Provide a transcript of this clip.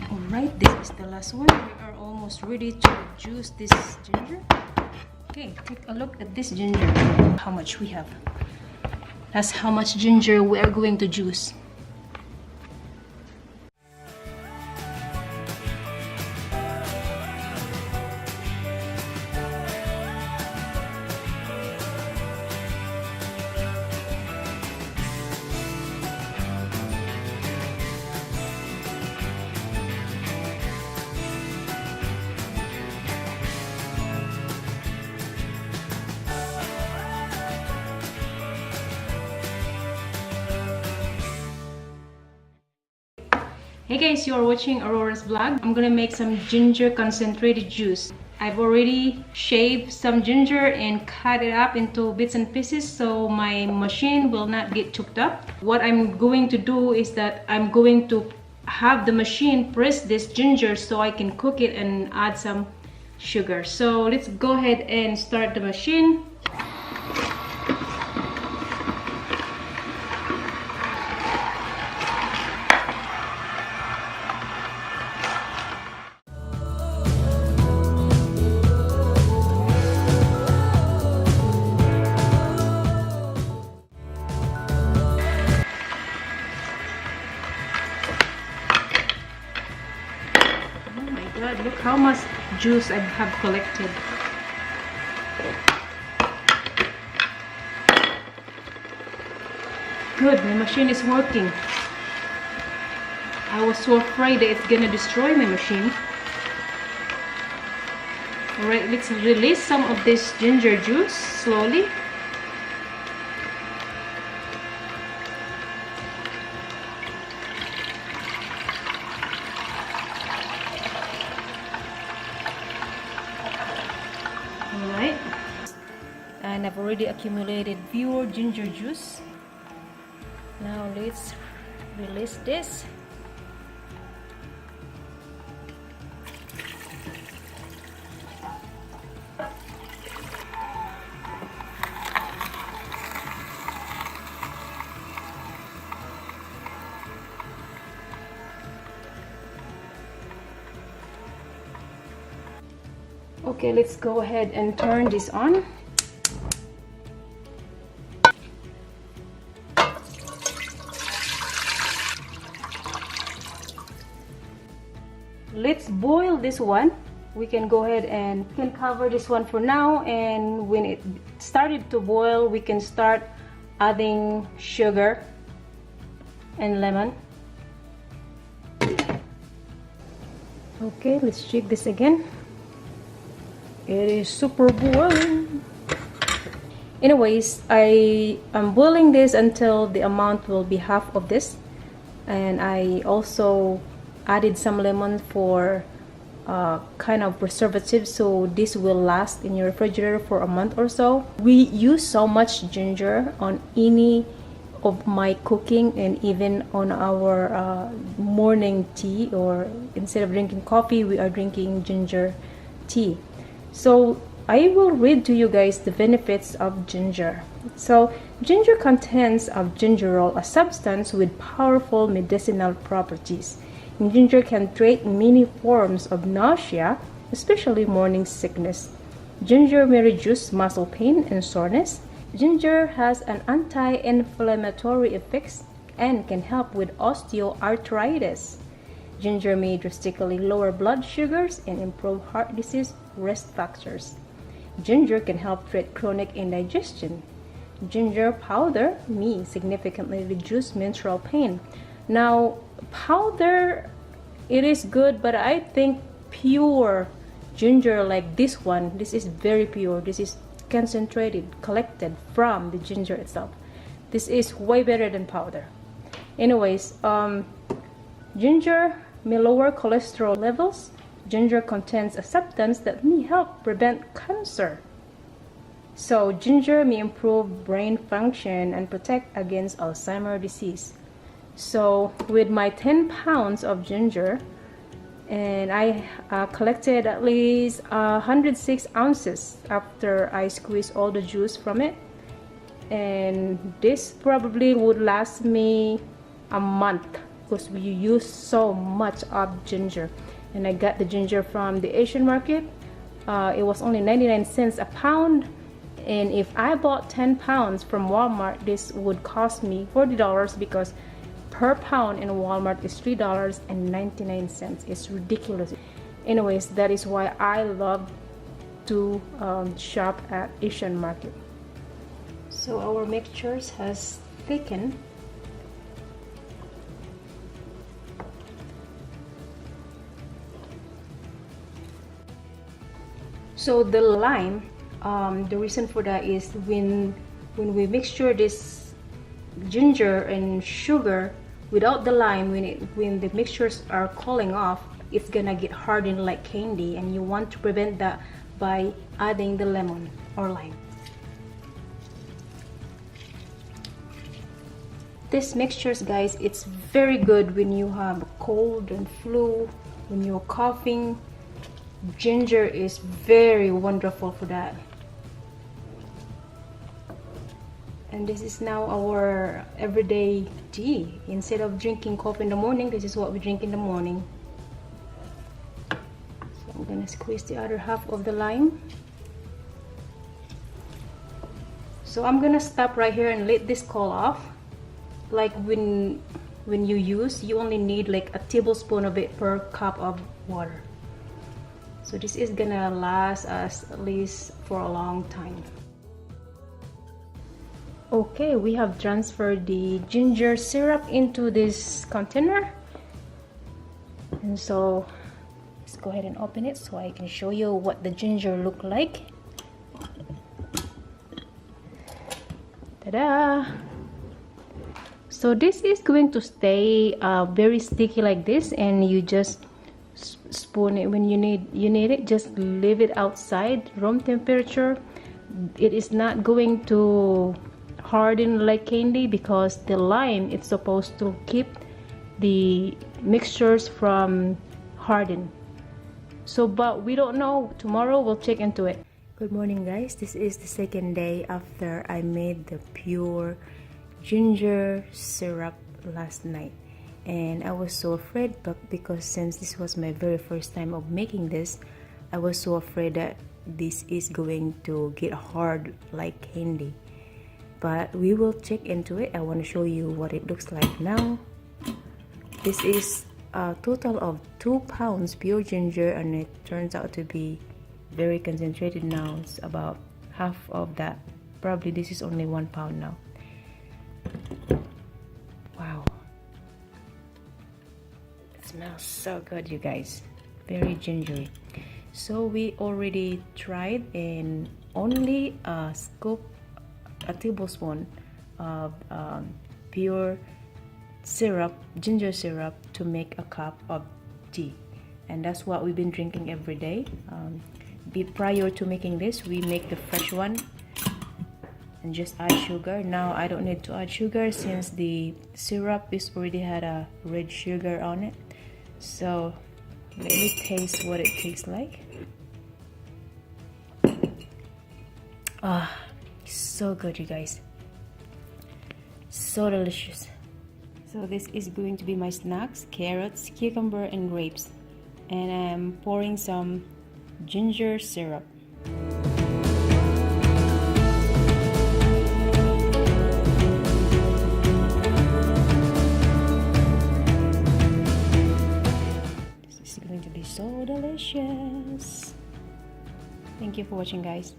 Alright, this is the last one. We are almost ready to juice this ginger. Okay, take a look at this ginger. How much we have. That's how much ginger we are going to juice. Hey guys, you are watching Aurora's vlog. I'm gonna make some ginger concentrated juice. I've already shaved some ginger and cut it up into bits and pieces so my machine will not get choked up. What I'm going to do is that I'm going to have the machine press this ginger so I can cook it and add some sugar. So let's go ahead and start the machine. God, look how much juice I have collected. Good, my machine is working. I was so afraid that it's gonna destroy my machine. Alright, let's release some of this ginger juice slowly. Alright, and I've already accumulated pure ginger juice. Now let's release this. Okay, let's go ahead and turn this on. Let's boil this one. We can go ahead and cover this one for now, and when it started to boil we can start adding sugar and lemon. Okay, let's check this again. It is super boiling. Anyways, I am boiling this until the amount will be half of this, and I also added some lemon for kind of preservative, so this will last in your refrigerator for a month or so. We use so much ginger on any of my cooking, and even on our morning tea, or instead of drinking coffee we are drinking ginger tea. So I will read to you guys the benefits of ginger. So ginger contains of gingerol, a substance with powerful medicinal properties. And ginger can treat many forms of nausea, especially morning sickness. Ginger may reduce muscle pain and soreness. Ginger has an anti-inflammatory effects and can help with osteoarthritis. Ginger may drastically lower blood sugars and improve heart disease risk factors. Ginger can help treat chronic indigestion. Ginger powder may significantly reduce menstrual pain. Now, powder, it is good, but I think pure ginger like this one, this is very pure. This is concentrated, collected from the ginger itself. This is way better than powder. Anyways, ginger may lower cholesterol levels. Ginger contains a substance that may help prevent cancer. So ginger may improve brain function and protect against Alzheimer's disease. So with my 10 pounds of ginger, and I collected at least 106 ounces after I squeezed all the juice from it, and this probably would last me a month because we use so much of ginger. And I got the ginger from the Asian market. It was only 99 cents a pound, and if I bought 10 pounds from Walmart, this would cost me $40 because per pound in Walmart is $3.99. It's ridiculous. Anyways, that is why I love to shop at Asian market. So our mixtures has thickened. So the lime, the reason for that is when we mixture this ginger and sugar without the lime, when the mixtures are cooling off, it's gonna get hardened like candy, and you want to prevent that by adding the lemon or lime. This mixtures, guys, it's very good when you have a cold and flu, when you're coughing. Ginger is very wonderful for that. And this is now our everyday tea. Instead of drinking coffee in the morning, this is what we drink in the morning. So I'm gonna squeeze the other half of the lime. So I'm gonna stop right here and let this cool off. Like when you use, you only need like a tablespoon of it per cup of water. So this is gonna last us at least for a long time. Okay, we have transferred the ginger syrup into this container. And so let's go ahead and open it so I can show you what the ginger look like. Ta-da! So this is going to stay very sticky like this, and you just spoon it when you need it. Just leave it outside room temperature. It is not going to harden like candy because the lime is supposed to keep the mixtures from harden. So but we don't know, tomorrow we'll check into it. Good morning, guys. This is the second day after I made the pure ginger syrup last night, and I was so afraid, but because since this was my very first time of making this, I was so afraid that this is going to get hard like candy. But we will check into it. I want to show you what it looks like now. This is a total of 2 pounds pure ginger, and it turns out to be very concentrated now. It's about half of that. Probably this is only 1 pound now. Wow, it smells so good, you guys. Very gingery. So we already tried, and only a tablespoon of pure syrup, ginger syrup, to make a cup of tea, and that's what we've been drinking every day. Prior to making this, we make the fresh one and just add sugar. Now I don't need to add sugar since the syrup is already had a red sugar on it. So let me taste what it tastes like. So good, you guys. So delicious. So this is going to be my snacks: carrots, cucumber, and grapes. And I'm pouring some ginger syrup. This is going to be so delicious. Thank you for watching, guys.